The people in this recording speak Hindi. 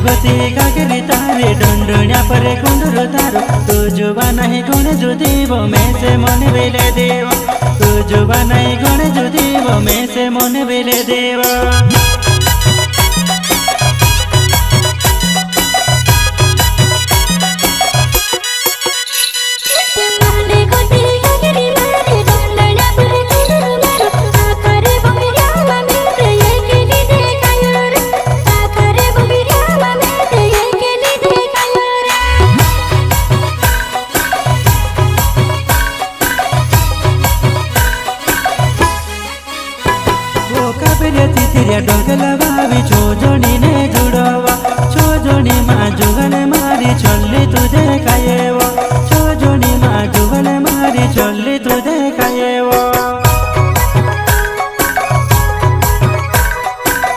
बसी काकरी तारे डंडण्या परे कुंडुरु तारो तू जुबा नहीं गुण जो देव मैं से मन बेले देव तू जुबा नहीं गुण जो देव मैं से मन बेले देव तिरिया डोंगला भावी छो